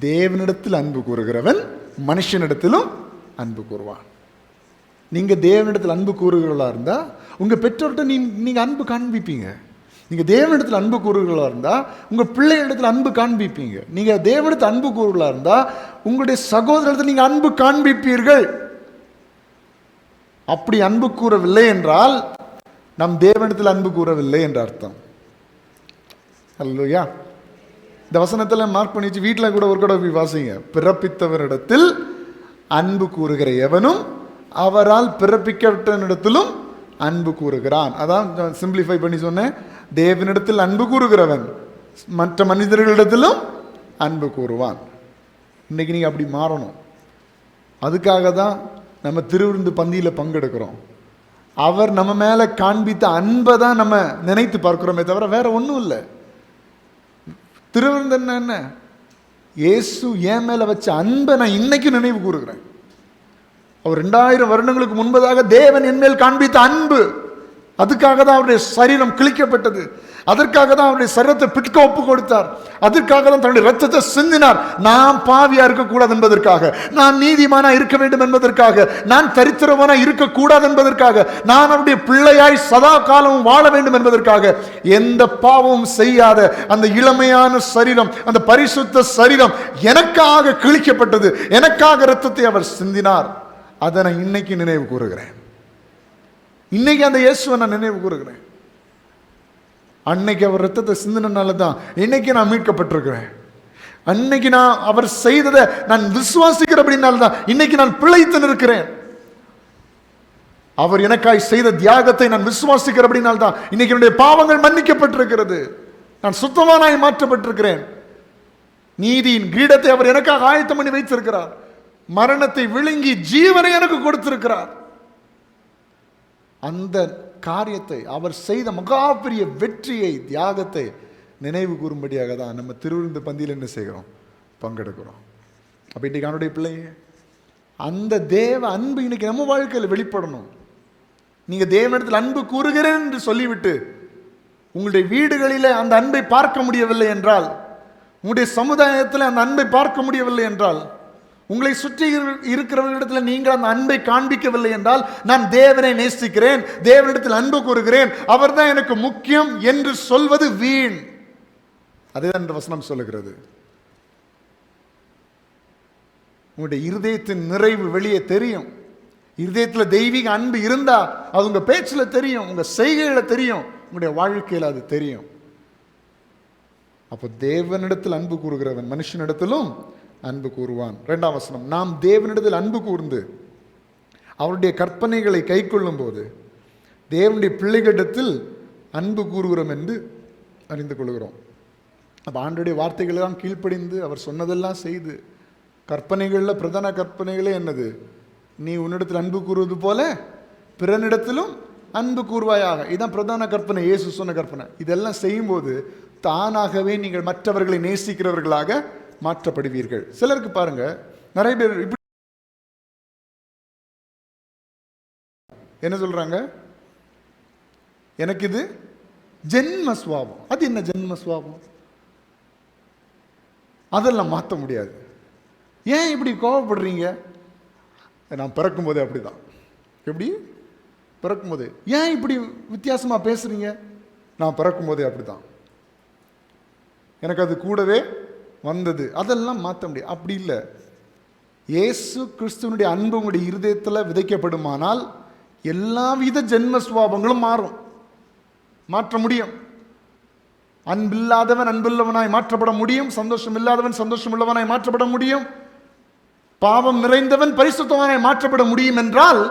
தேவனிடத்தில் அன்பு கூறுகிறவன் மனுஷனிடத்திலும் அன்பு கூறுவான். நீங்கள் தேவனிடத்தில் அன்பு கூறுகிறவர்களாக இருந்தால் உங்கள் பெற்றோர்கிட்ட நீங்கள் அன்பு காண்பிப்பீங்க. நீங்கள் தேவனிடத்தில் அன்பு கூறுகளா இருந்தால் உங்கள் பிள்ளைகளிடத்தில் அன்பு காண்பிப்பீங்க. நீங்கள் தேவனிடத்தில் அன்பு கூறுகளா இருந்தால் உங்களுடைய சகோதரத்தில் நீங்கள் அன்பு காண்பிப்பீர்கள். அப்படி அன்பு கூறவில்லை என்றால் நம் தேவனிடத்தில் அன்பு கூறவில்லை என்ற அர்த்தம். அல்லேலூயா. இந்த வசனத்தில் மார்க் பண்ணி வச்சு வீட்டில் கூட ஒரு கூட போய் வாசிங்க. பிறப்பித்தவரிடத்தில் அன்பு கூறுகிற எவனும் அவரால் பிறப்பிக்கப்பட்டவனிடத்திலும் அன்பு கூறுகிறான். அதான் சிம்பிளிஃபை பண்ணி சொன்னேன். தேவனிடத்தில் அன்பு கூறுகிறவன் மற்ற மனிதர்களிடத்திலும் அன்பு கூறுவான். இன்றைக்கி நீங்கள் அப்படி மாறணும். அதுக்காக தான் நம்ம திருவிருந்து பந்தியில் பங்கெடுக்கிறோம். அவர் நம்ம மேலே காண்பித்த அன்பை தான் நம்ம நினைத்து பார்க்கிறோமே தவிர வேற ஒன்றும் இல்லை. திருவிருந்து என்ன? இயேசு என் மேலே வச்ச அன்பை நான் இன்னைக்கு நினைவு கூறுகிறேன். அவர் 2000 வருடங்களுக்கு முன்பதாக தேவன் என் மேல் காண்பித்த அன்பு, அதுக்காக தான் அவருடைய சரீரம் கிழிக்கப்பட்டது. அதற்காக தான் அவருடைய சரீரத்தை பிட்க ஒப்பு கொடுத்தார். அதற்காக தான் தன்னுடைய ரத்தத்தை சிந்தினார். நான் பாவியா இருக்கக்கூடாது என்பதற்காக, நான் நீதிமானா இருக்க வேண்டும் என்பதற்காக, நான் தரித்திரமானா இருக்கக்கூடாது என்பதற்காக, நான் அவருடைய பிள்ளையாய் சதா காலமும் வாழ வேண்டும் என்பதற்காக, எந்த பாவமும் செய்யாத அந்த இளமையான சரீரம், அந்த பரிசுத்த சரீரம் எனக்காக கிழிக்கப்பட்டது. எனக்காக ரத்தத்தை அவர் சிந்தினார். அதை நான் இன்னைக்கு நினைவு கூறுகிறேன். இன்னைக்கு அந்த இயேசுவை நான் நினைவு கூறுகிறேன். அன்னைக்கு அவர் ரத்தத்தை சிந்தினால தான் இன்னைக்கு நான் மீட்கப்பட்டிருக்கிறேன். அன்னைக்கு நான் அவர் செய்ததை நான் விசுவாசிக்கிறபடினால தான் இன்னைக்கு நான் பிழைத்து நிற்கிறேன். அவர் எனக்காய் செய்த தியாகத்தை நான் விசுவாசிக்கிறபடினால தான் இன்னைக்கு என்னுடைய பாவங்கள் மன்னிக்கப்பட்டிருக்கிறது. நான் சுத்தமானாய் மாற்றப்பட்டிருக்கிறேன். நீதியின் கிரீடத்தை அவர் எனக்காக ஆயத்தம் பண்ணி வைத்திருக்கிறார். மரணத்தை விழுங்கி ஜீவனை எனக்கு கொடுத்திருக்கிறார். அந்த காரியத்தை, அவர் செய்த மகா பெரிய வெற்றியை, தியாகத்தை நினைவு கூறும்படியாக தான் நம்ம திருவிருந்து பந்தியில் என்ன செய்கிறோம்? பங்கெடுக்கிறோம். அப்போ இன்றைக்கு அவனுடைய பிள்ளைங்க அந்த தேவ அன்பு இன்னைக்கு நம்ம வாழ்க்கையில் வெளிப்படணும். நீங்கள் தேவனிடத்தில் அன்பு கூறுகிறேன் என்று சொல்லிவிட்டு உங்களுடைய வீடுகளில் அந்த அன்பை பார்க்க முடியவில்லை என்றால், உங்களுடைய சமுதாயத்தில் அந்த அன்பை பார்க்க முடியவில்லை என்றால், உங்களை சுற்றி இருக்கிறவர்களிடத்தில் நீங்கள் அந்த அன்பை காண்பிக்கவில்லை என்றால், நான் தேவனை நேசிக்கிறேன், தேவனிடத்தில் அன்பு கூறுகிறேன், அவர் தான் எனக்கு முக்கியம் என்று சொல்வது வீண். அதுதான் இந்த வசனம் சொல்லுகிறது. உங்களுடைய இருதயத்தின் நிறைவு வெளியே தெரியும். இருதயத்தில் தெய்வீக அன்பு இருந்தா அது உங்க பேச்சில் தெரியும், உங்க செய்கையில தெரியும், உங்களுடைய வாழ்க்கையில் அது தெரியும். அப்போ தேவனிடத்தில் அன்பு கூறுகிறவன் மனுஷனிடத்திலும் அன்பு கூறுவான். 2ஆம் வசனம், நாம் தேவனிடத்தில் அன்பு கூர்ந்து அவருடைய கற்பனைகளை கை கொள்ளும் போது தேவனுடைய பிள்ளைகளிடத்தில் அன்பு கூறுகிறோம் என்று அறிந்து கொள்கிறோம். அப்போ ஆண்டுடைய வார்த்தைகளெல்லாம் கீழ்ப்படிந்து அவர் சொன்னதெல்லாம் செய்து, கற்பனைகளில் பிரதான கற்பனைகளே என்னது? நீ உன்னிடத்தில் அன்பு கூறுவது போல பிறனிடத்திலும் அன்பு கூறுவாயாக. இதுதான் பிரதான கற்பனை, இயேசு சொன்ன கற்பனை. இதெல்லாம் செய்யும்போது தானாகவே நீங்கள் மற்றவர்களை நேசிக்கிறவர்களாக மாற்றப்படுவீர்கள். சிலருக்கு பாருங்க, நிறைய பேர் இப்படி என்ன சொல்றாங்க? எனக்கு இது ஜென்ம சுவாபம். அது என்ன ஜென்ம சுவாபம்? அதெல்லாம் மாற்ற முடியாது. ஏன் இப்படி கோபப்படுறீங்க? நான் பிறக்கும் போதே அப்படிதான். எப்படி பிறக்கும் போதே? ஏன் இப்படி வித்தியாசமா பேசுறீங்க? நான் பிறக்கும் போதே அப்படிதான். எனக்கு அது கூடவே வந்தது. அதெல்லாம் மாற்ற முடியாது. அப்படி இல்லை. இயேசு கிறிஸ்துவனுடைய அன்பு உங்களுடைய இருதயத்தில் விதைக்கப்படுமானால் எல்லா வித ஜென்ம சுவாபங்களும் மாறும், மாற்ற முடியும். அன்பில்லாதவன் அன்புள்ளவனாய் மாற்றப்பட முடியும். சந்தோஷம் இல்லாதவன் சந்தோஷம் உள்ளவனாய் மாற்றப்பட முடியும். பாவம் நிறைந்தவன் பரிசுத்தவனாய் மாற்றப்பட முடியும் என்றால்,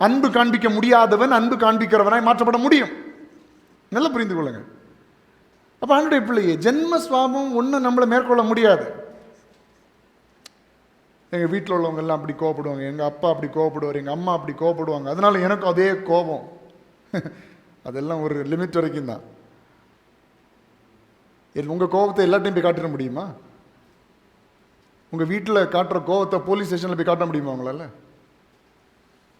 அன்பு காண்பிக்க முடியாதவன் அன்பு காண்பிக்கிறவனாய் மாற்றப்பட முடியும். நல்லா புரிந்து கொள்ளுங்க. அப்போ ஆண்டுடைய பிள்ளையே, ஜென்ம சுவாபம் ஒன்றும் நம்மளை மேற்கொள்ள முடியாது. எங்கள் வீட்டில் உள்ளவங்க எல்லாம் அப்படி கோவப்படுவாங்க, எங்கள் அப்பா அப்படி கோவப்படுவார், எங்கள் அம்மா அப்படி கோவப்படுவாங்க, அதனால எனக்கும் அதே கோபம். அதெல்லாம் ஒரு லிமிட் வரைக்கும் தான். உங்கள் கோபத்தை எல்லாத்தையும் போய் காட்டிட முடியுமா? உங்கள் வீட்டில் காட்டுற கோபத்தை போலீஸ் ஸ்டேஷனில் போய் காட்ட முடியுமா உங்களால்?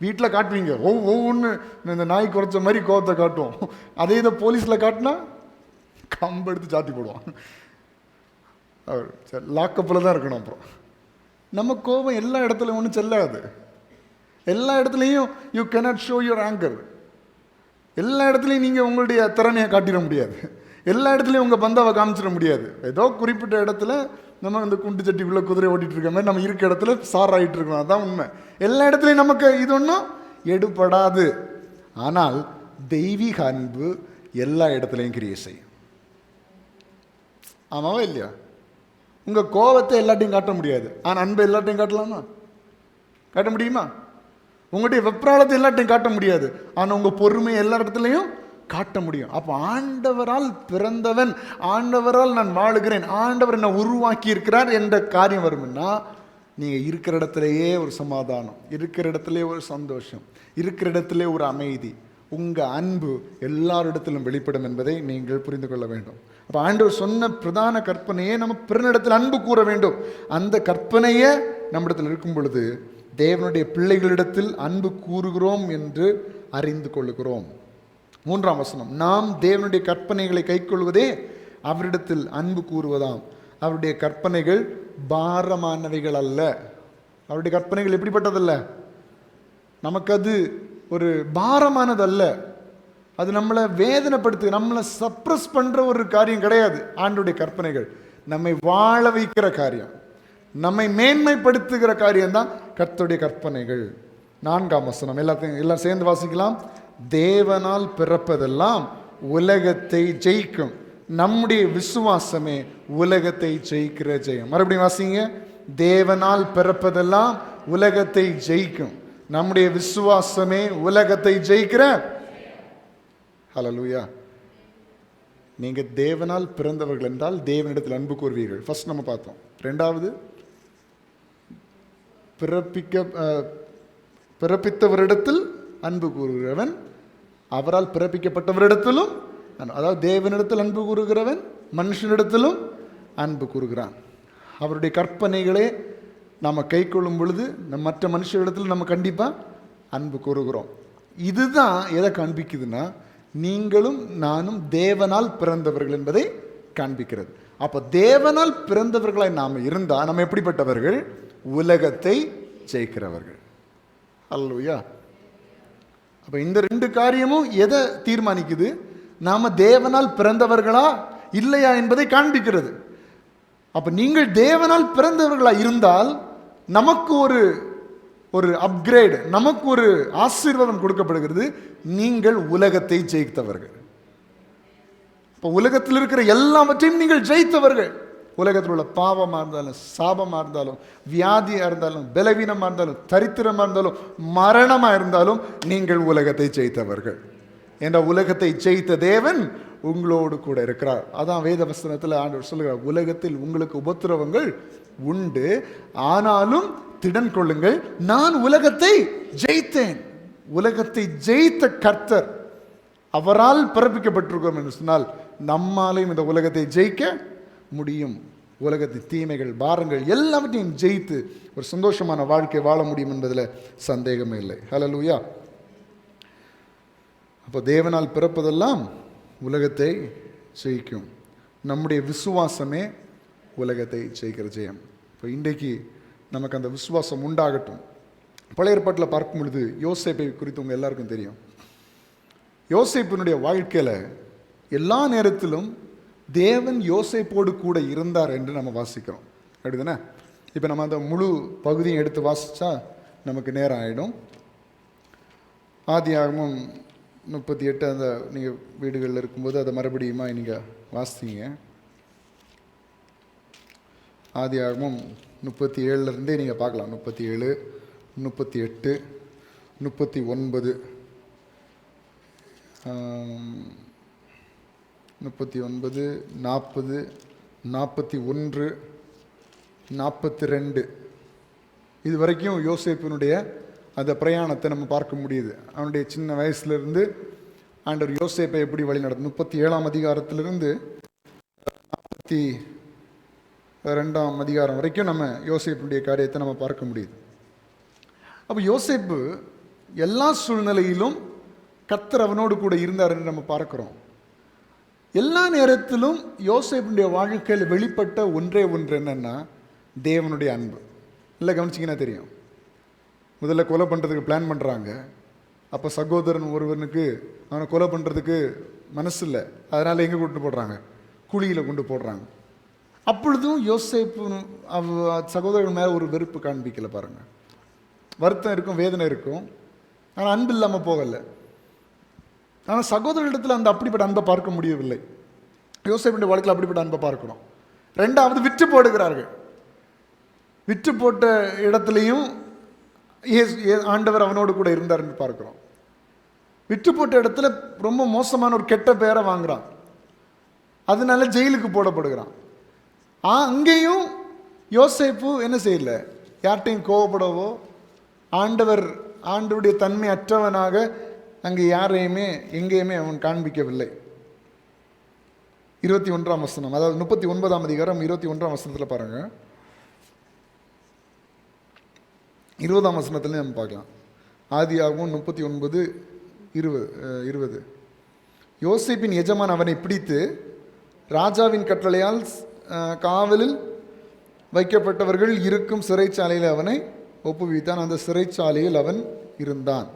வீட்டில் காட்டுவீங்க, ஒவ்வொன்று இந்த நாய் குறைச்ச மாதிரி கோபத்தை காட்டுவோம். அதே இதை போலீஸில் காட்டினா கம்பு எடுத்து சாத்தி போடுவான். அவர் சரி லாக்கப்பில் தான் இருக்கணும். அப்புறம் நம்ம கோபம் எல்லா இடத்துலையும் ஒன்றும் செல்லாது. எல்லா இடத்துலையும் you cannot show your anchor. எல்லா இடத்துலையும் நீங்கள் உங்களுடைய திறமையை காட்டிட முடியாது. எல்லா இடத்துலையும் உங்கள் பந்தாவை காமிச்சிட முடியாது. ஏதோ குறிப்பிட்ட இடத்துல நம்ம இந்த குண்டு சட்டிக்குள்ளே குதிரை ஓட்டிகிட்டு இருக்க மாதிரி நம்ம இருக்க இடத்துல சார் ஆகிட்டு இருக்கணும். அதுதான் உண்மை. எல்லா இடத்துலையும் நமக்கு இது ஒன்றும் எடுபடாது. ஆனால் தெய்வீக அன்பு எல்லா இடத்துலையும் கிரியை செய்யும். ஆமாவா இல்லையா? உங்கள் கோபத்தை எல்லாத்தையும் காட்ட முடியாது, ஆனால் அன்பை எல்லாத்தையும் காட்டலாமா? காட்ட முடியுமா? உங்களுடைய வெப்ராளத்தை எல்லாத்தையும் காட்ட முடியாது, ஆனால் உங்கள் பொறுமையை எல்லா இடத்துலையும் காட்ட முடியும். அப்போ ஆண்டவரால் பிறந்தவன், ஆண்டவரால் நான் வாழுகிறேன், ஆண்டவர் என்னை உருவாக்கி இருக்கிறார் என்ற காரியம் வரும்னா நீங்கள் இருக்கிற இடத்துலையே ஒரு சமாதானம், இருக்கிற இடத்துலையே ஒரு சந்தோஷம், இருக்கிற இடத்துல ஒரு அமைதி, உங்கள் அன்பு எல்லாரிடத்திலும் வெளிப்படும் என்பதை நீங்கள் புரிந்து கொள்ள வேண்டும். அப்போ ஆண்டவர் சொன்ன பிரதான கற்பனையே நம்ம பிறனிடத்தில் அன்பு கூற வேண்டும். அந்த கற்பனையே நம்மிடத்தில் இருக்கும் பொழுது தேவனுடைய பிள்ளைகளிடத்தில் அன்பு கூறுகிறோம் என்று அறிந்து கொள்ளுகிறோம். 3ஆம் வசனம், நாம் தேவனுடைய கற்பனைகளை கைக்கொள்வதே அவரிடத்தில் அன்பு கூறுவதாம். அவருடைய கற்பனைகள் பாரமானவைகள் அல்ல. அவருடைய கற்பனைகள் எப்படிப்பட்டதல்ல? நமக்கு அது ஒரு பாரமானது அல்ல. அது நம்மளை வேதனைப்படுத்து, நம்மளை சப்ரஸ் பண்ணுற ஒரு காரியம் கிடையாது. ஆண்டவருடைய கற்பனைகள் நம்மை வாழ வைக்கிற காரியம், நம்மை மேன்மைப்படுத்துகிற காரியம்தான் கர்த்தருடைய கற்பனைகள். 4ஆம் வசனம் எல்லாம் சேர்ந்து வாசிக்கலாம். தேவனால் பிறப்பதெல்லாம் உலகத்தை ஜெயிக்கும், நம்முடைய விசுவாசமே உலகத்தை ஜெயிக்கிற ஜெயம். மறுபடியும் வாசிங்க. தேவனால் பிறப்பதெல்லாம் உலகத்தை ஜெயிக்கும், நம்முடைய விசுவாசமே உலகத்தை ஜெயிக்கிற. ஹல்லேலூயா. நீங்க தேவனால் பிறந்தவர்கள் என்றால் தேவனிடத்தில் அன்பு கூறுவீர்கள். ஃபர்ஸ்ட் நம்ம பார்த்தோம். 2வது, பிறப்பித்தவரிடத்தில் அன்பு கூறுகிறவன் அவரால் பிறப்பிக்கப்பட்டவரிடத்திலும், அதாவது தேவனிடத்தில் அன்பு கூறுகிறவன் மனுஷனிடத்திலும் அன்பு கூறுகிறான். அவருடைய கற்பனைகளே நாம் கை கொள்ளும் பொழுது மற்ற மனுஷரிடத்தில் நம்ம கண்டிப்பாக அன்பு கூறுகிறோம். இதுதான் எதை காண்பிக்குதுன்னா, நீங்களும் நானும் தேவனால் பிறந்தவர்கள் என்பதை காண்பிக்கிறது. அப்போ தேவனால் பிறந்தவர்களாய் நாம் இருந்தால் நம்ம எப்படிப்பட்டவர்கள்? உலகத்தை ஜெயிக்கிறவர்கள். அல்லேலூயா. அப்போ இந்த 2 காரியமும் எதை தீர்மானிக்குது? நாம தேவனால் பிறந்தவர்களா இல்லையா என்பதை காண்பிக்கிறது. அப்போ நீங்கள் தேவனால் பிறந்தவர்களா இருந்தால் நமக்கு ஒரு அப்கிரேட், நமக்கு ஒரு ஆசீர்வாதம் கொடுக்கப்படுகிறது. நீங்கள் உலகத்தை ஜெயித்தவர்கள். இப்போ உலகத்தில் இருக்கிற எல்லாவற்றையும் நீங்கள் ஜெயித்தவர்கள். உலகத்தில் உள்ள பாவமாக இருந்தாலும், சாபமாக இருந்தாலும், வியாதியாக இருந்தாலும், பலவீனமாக இருந்தாலும், தரித்திரமாக இருந்தாலும், மரணமாக இருந்தாலும் நீங்கள் உலகத்தை ஜெயித்தவர்கள். என்ற உலகத்தை ஜெயித்த தேவன் உங்களோடு கூட இருக்கிறார். அதான் வேத வசனத்தில் ஆண்டவர் சொல்லுகிறார், உலகத்தில் உங்களுக்கு உபத்திரவங்கள் உண்டு, ஆனாலும் திடன் கொள்ளுங்கள், நான் உலகத்தை ஜெயித்தேன். உலகத்தை ஜெயித்த கர்த்தர், அவரால் பிறப்பிக்கப்பட்டிருக்கிறோம் என்று சொன்னால் நம்மாலையும் இந்த உலகத்தை ஜெயிக்க முடியும். உலகத்தின் தீமைகள், பாரங்கள் எல்லாவற்றையும் ஜெயித்து ஒரு சந்தோஷமான வாழ்க்கை வாழ முடியும் என்பதில் சந்தேகமே இல்லை. ஹல்லேலூயா. அப்போ தேவனால் பிறப்பதெல்லாம் உலகத்தை ஜெயிக்கும், நம்முடைய விசுவாசமே உலகத்தை ஜெயிக்கிற ஜெயம். இப்போ இன்றைக்கு நமக்கு அந்த விசுவாசம் உண்டாகட்டும். பழைய ஏற்பாட்டில் பார்க்கும் பொழுது யோசேப்பை குறித்து உங்கள் எல்லாருக்கும் தெரியும். யோசேப்பினுடைய வாழ்க்கையில் எல்லா நேரத்திலும் தேவன் யோசேப்போடு கூட இருந்தார் என்று நம்ம வாசிக்கிறோம். அப்படிதானே? இப்போ நம்ம அந்த முழு பகுதியும் எடுத்து வாசித்தா நமக்கு நேரம் ஆகிடும். ஆதியாகமம் 38 அந்த நீங்கள் வீடுகளில் இருக்கும்போது அதை மறுபடியுமா நீங்கள் வாசித்தீங்க. ஆதியாகமம் 37 நீங்கள் பார்க்கலாம். 37, 38, 39, 39, 40, 41, 42 இது வரைக்கும் யோசேப்பினுடைய அந்த பிரயாணத்தை நம்ம பார்க்க முடியுது. அவனுடைய சின்ன வயசுலேருந்து ஆண்டவர் யோசேப்பை எப்படி வழி நடந்து 37ஆம் அதிகாரத்திலிருந்து 42ஆம் அதிகாரம் வரைக்கும் நம்ம யோசேப்பினுடைய காரியத்தை நம்ம பார்க்க முடியுது. அப்போ யோசேப்பு எல்லா சூழ்நிலையிலும் கர்த்தர் அவனோடு கூட இருந்தார் என்று நம்ம பார்க்கிறோம். எல்லா நேரத்திலும் யோசேப்பினுடைய வாழ்க்கையில் வெளிப்பட்ட ஒன்றே ஒன்று என்னன்னா, தேவனுடைய அன்பு. இல்லை கவனிச்சிங்கன்னா தெரியும். முதல்ல கொலை பண்ணுறதுக்கு பிளான் பண்ணுறாங்க. அப்போ சகோதரன் ஒருவனுக்கு அவனை கொலை பண்ணுறதுக்கு மனசு இல்லை, அதனால் எங்கே கொண்டு போடுறாங்க? குழியில் கொண்டு போடுறாங்க. அப்பொழுதும் யோசேப்பு சகோதரர்கள் மேலே ஒரு வெறுப்பு காண்பிக்கல. பாருங்கள், வருத்தம் இருக்கும், வேதனை இருக்கும், ஆனால் அன்பு இல்லாமல் போகலை. ஆனால் சகோதரர்களிடத்தில் அந்த அப்படிப்பட்ட அன்பை பார்க்க முடியவில்லை. யோசேப்புடைய வாழ்க்கையில் அப்படிப்பட்ட அன்பை பார்க்கணும். 2வது, விற்று போடுகிறார்கள். விற்று போட்ட இடத்துலையும் ஆண்டவர் அவனோடு கூட இருந்தார் என்று பார்க்கிறோம். விற்று போட்ட இடத்துல ரொம்ப மோசமான ஒரு கெட்ட பெயரை வாங்குறான், அதனால ஜெயிலுக்கு போடப்படுகிறான். அங்கேயும் யோசேப்பு என்ன செய்யல? யார்கிட்டையும் கோவப்படவோ ஆண்டவருடைய தன்மை அற்றவனாக அங்கே யாரையுமே எங்கேயுமே அவன் காண்பிக்கவில்லை. 21ஆம் வசனம், அதாவது 39ஆம் அதிகாரம் 21ஆம் வசனத்தில் பாருங்க. 20ஆம் வசனத்துல நம்ம பார்க்கலாம். ஆதியாகமம் 39:20. யோசேப்பின் எஜமான் அவனை பிடித்து ராஜாவின் கட்டளையால் காவலில் வைக்கப்பட்டவர்கள் இருக்கும் சிறைச்சாலையில் அவனை ஒப்புவித்தான். அந்த சிறைச்சாலையில் அவன் இருந்தான்.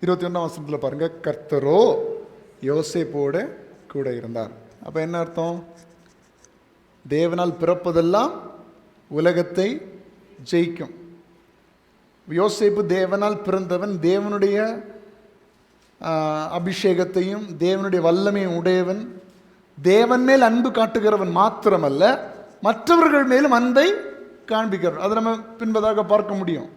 21ஆம் வசனத்தில் பாருங்க, கர்த்தரோ யோசேப்போட கூட இருந்தார். அப்போ என்ன அர்த்தம்? தேவனால் பிறப்பதெல்லாம் உலகத்தை ஜெயிக்கும். யோசேப்பு தேவனால் பிறந்தவன், தேவனுடைய அபிஷேகத்தையும் தேவனுடைய வல்லமையும் உடையவன், தேவன் மேல் அன்பு காட்டுகிறவன் மாத்திரமல்ல, மற்றவர்கள் மேலும் அன்பை காண்பிக்கிறவன். அதை நம்ம பின்பதாக பார்க்க முடியும்.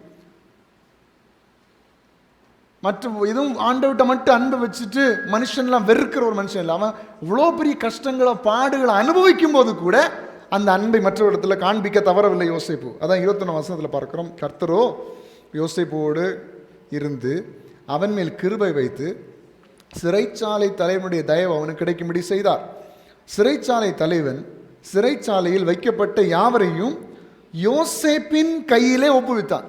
மற்ற எதுவும் ஆண்டவர்கிட்ட மட்டும் அன்பை வச்சுட்டு மனுஷன்லாம் வெறுக்கிற ஒரு மனுஷன் இல்லை. அவன் இவ்வளோ பெரிய கஷ்டங்களை பாடுகளை அனுபவிக்கும் போது கூட அந்த அன்பை மற்றவரிடத்தில் காண்பிக்க தவறவில்லை யோசேப்பு. அதான் 21ஆம் வசனத்தில் பார்க்கிறோம். கர்த்தரோ யோசேப்போடு இருந்து அவன் மேல் கிருபை வைத்து சிறைச்சாலை தலைவனுடைய தயவு அவனுக்கு கிடைக்கும்படி செய்தார். சிறைச்சாலை தலைவன் சிறைச்சாலையில் வைக்கப்பட்ட யாவரையும் யோசேப்பின் கையிலே ஒப்புவித்தான்.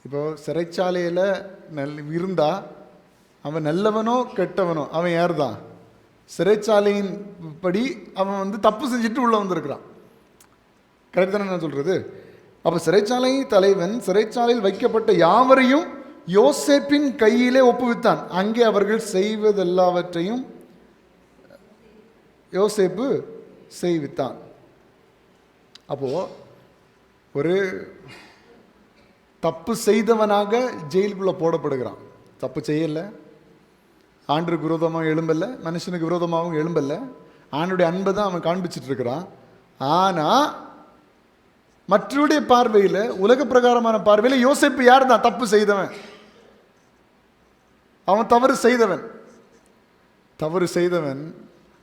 இப்போ சிறைச்சாலையில் இருந்தா அவன் நல்லவனோ கெட்டவனோ அவன் யார் தான்? சிறைச்சாலையின் படி அவன் தப்பு செஞ்சுட்டு உள்ள வந்திருக்கிறான். கரெக்ட் தானே நான் சொல்றது? அப்போ சிறைச்சாலை தலைவன் சிறைச்சாலையில் வைக்கப்பட்ட யாவரையும் யோசேப்பின் கையிலே ஒப்புவித்தான். அங்கே அவர்கள் செய்வதெல்லாவற்றையும் யோசேப்பு செய்வித்தான். அப்போ ஒரு தப்பு செய்தவனாக ஜெயிலுக்குள்ள போடப்படுகிறான். தப்பு செய்யல, ஆண்டுக்கு விரோதமாக எழும்பல்ல, மனுஷனுக்கு விரோதமாகவும் எழும்பல்ல, ஆண்டுடைய அன்பை தான் அவன் காண்பிச்சிட்டு இருக்கிறான். ஆனால் மற்றவருடைய பார்வையில், உலக பிரகாரமான பார்வையில் யோசேப்பு யார் தான்? தப்பு செய்தவன், அவன் தவறு செய்தவன்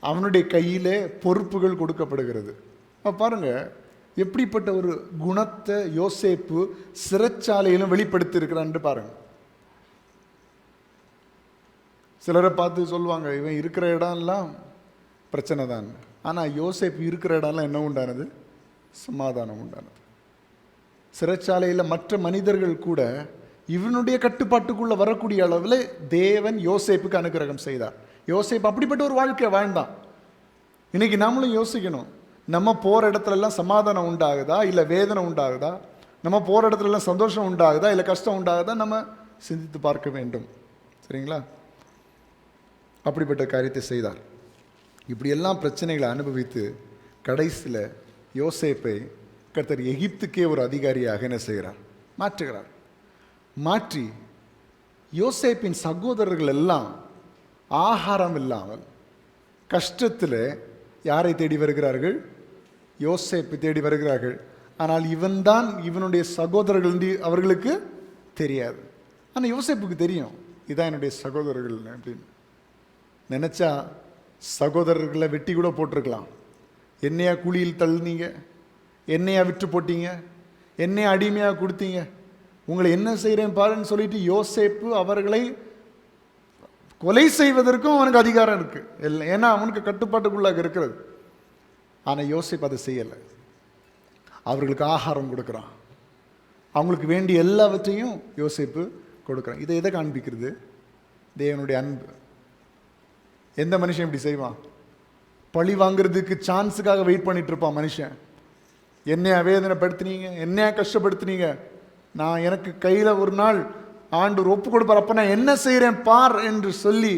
அவனுடைய கையிலே பொறுப்புகள் கொடுக்கப்படுகிறது. பாருங்க, எப்படிப்பட்ட ஒரு குணத்தை யோசேப்பு சிறைச்சாலையிலும் வெளிப்படுத்தி இருக்கிறான்னு பாருங்க. சிலரை பார்த்து சொல்லுவாங்க, இவன் இருக்கிற இடம்லாம் பிரச்சனை தான். ஆனால் யோசேப்பு இருக்கிற இடம்லாம் என்ன உண்டானது? சமாதானம் உண்டானது. சிறைச்சாலையில் மற்ற மனிதர்கள் கூட இவனுடைய கட்டுப்பாட்டுக்குள்ள வரக்கூடிய அளவில் தேவன் யோசேப்புக்கு அனுக்கிரகம் செய்தார். யோசேப்பு அப்படிப்பட்ட ஒரு வாழ்க்கை வாழ்ந்தான். இன்னைக்கு நாமளும் யோசிக்கணும், நம்ம போகிற இடத்துலலாம் சமாதானம் உண்டாகுதா இல்லை வேதனை உண்டாகுதா? நம்ம போகிற இடத்துலலாம் சந்தோஷம் உண்டாகுதா இல்லை கஷ்டம் உண்டாகுதா? நம்ம சிந்தித்து பார்க்க வேண்டும். சரிங்களா? அப்படிப்பட்ட காரியத்தை செய்தார். இப்படியெல்லாம் பிரச்சனைகளை அனுபவித்து கடைசியில் யோசேப்பை கர்த்தர் எகிப்துக்கே ஒரு அதிகாரியாக என்ன செய்கிறார்? மாற்றுகிறார். மாற்றி யோசேப்பின் சகோதரர்கள் எல்லாம் ஆகாரம் இல்லாமல் கஷ்டத்தில் யாரை தேடி வருகிறார்கள்? யோசேப்பு தேடி வருகிறார்கள். ஆனால் இவன்தான் இவனுடைய சகோதரர்கள் அவர்களுக்கு தெரியாது. ஆனால் யோசேப்புக்கு தெரியும், இதான் என்னுடைய சகோதரர்கள் அப்படின்னு. நினச்சா சகோதரர்களை வெட்டி கூட போட்டிருக்கலாம். என்னையா குழியில் தள்ளுனீங்க, என்னையா விட்டு போட்டீங்க, என்னையா அடிமையாக கொடுத்தீங்க, உங்களை என்ன செய்கிறேன் பாருன்னு சொல்லிட்டு யோசேப்பு அவர்களை கொலை செய்வதற்கும் அவனுக்கு அதிகாரம் இருக்கு. ஏன்னா அவனுக்கு கட்டுப்பாட்டுக்குள்ளாக இருக்கிறது. ஆனால் யோசேப்பு அதை செய்யலை. அவர்களுக்கு ஆகாரம் கொடுக்குறான், அவங்களுக்கு வேண்டிய எல்லாவற்றையும் யோசேப்பு கொடுக்குறான். இதை எதை காண்பிக்கிறது? தேவனுடைய அன்பு. எந்த மனுஷன் இப்படி செய்வான்? பழி வாங்குறதுக்கு சான்ஸுக்காக வெயிட் பண்ணிட்டு இருப்பான் மனுஷன். என்னையா வேதனைப்படுத்தினீங்க, என்னையா கஷ்டப்படுத்தினீங்க, நான் எனக்கு கையில் ஒரு நாள் ஆண்டவர் ஒப்பு கொடுப்பார், அப்போ நான் என்ன செய்கிறேன் பார் என்று சொல்லி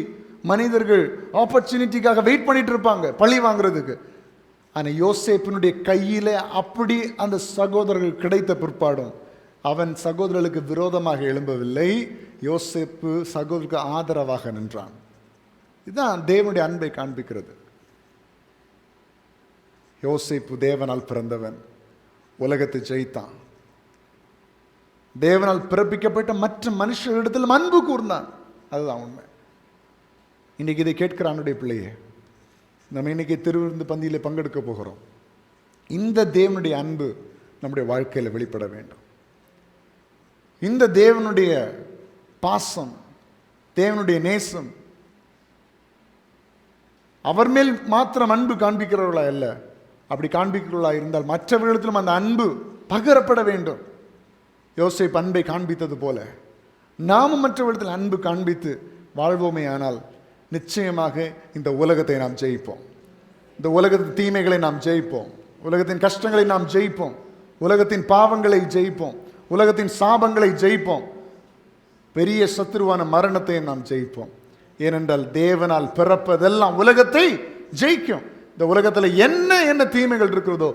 மனிதர்கள் ஆப்பர்ச்சுனிட்டிக்காக வெயிட் பண்ணிட்டு இருப்பாங்க பழி வாங்குறதுக்கு. ஆனால் யோசேப்பினுடைய கையில் அப்படி அந்த சகோதரர்கள் கிடைத்த பிற்பாடும் அவன் சகோதரர்களுக்கு விரோதமாக எழும்பவில்லை. யோசேப்பு சகோதரருக்கு ஆதரவாக நின்றான். இதுதான் தேவனுடைய அன்பை காண்பிக்கிறது. யோசேப்பு தேவனால் பிறந்தவன், உலகத்தை ஜெயித்தான். தேவனால் பிறப்பிக்கப்பட்ட மற்ற மனுஷர்களிடத்தில் அன்பு கூர்ந்தான். அதுதான் உண்மை. இன்னைக்கு இதை கேட்கிற ஆண்டுடைய பிள்ளையே, நம்ம இன்னைக்கு திருவிருந்து பந்தியில் பங்கெடுக்க போகிறோம். இந்த தேவனுடைய அன்பு நம்முடைய வாழ்க்கையில் வெளிப்பட வேண்டும். இந்த தேவனுடைய பாசம், தேவனுடைய நேசம், அவர் மேல் மாத்திரம் அன்பு காண்பிக்கிறவர்களா அல்ல, அப்படி காண்பிக்கிறவர்களா இருந்தால் மற்றவர்களிடத்திலும் அந்த அன்பு பகிரப்பட வேண்டும். யோசேப்பு அன்பை காண்பித்தது போல நாமும் மற்றவர்களிடத்தில் அன்பு காண்பித்து வாழ்வோமே ஆனால் நிச்சயமாக இந்த உலகத்தை நாம் ஜெயிப்போம். இந்த உலகத்தின் தீமைகளை நாம் ஜெயிப்போம், உலகத்தின் கஷ்டங்களை நாம் ஜெயிப்போம், உலகத்தின் பாவங்களை ஜெயிப்போம், உலகத்தின் சாபங்களை ஜெயிப்போம், பெரிய சத்துருவான மரணத்தை நாம் ஜெயிப்போம். ஏனென்றால் தேவனால் பிறப்பதெல்லாம் உலகத்தை ஜெயிக்கும். இந்த உலகத்தில் என்ன தீமைகள் இருக்கிறதோ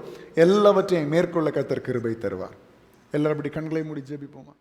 எல்லாவற்றையும் மேற்கொள்ள கர்த்தர் கிருபை தருவார். எல்லாரும் அப்படி கண்களை மூடி ஜெபிப்போமா?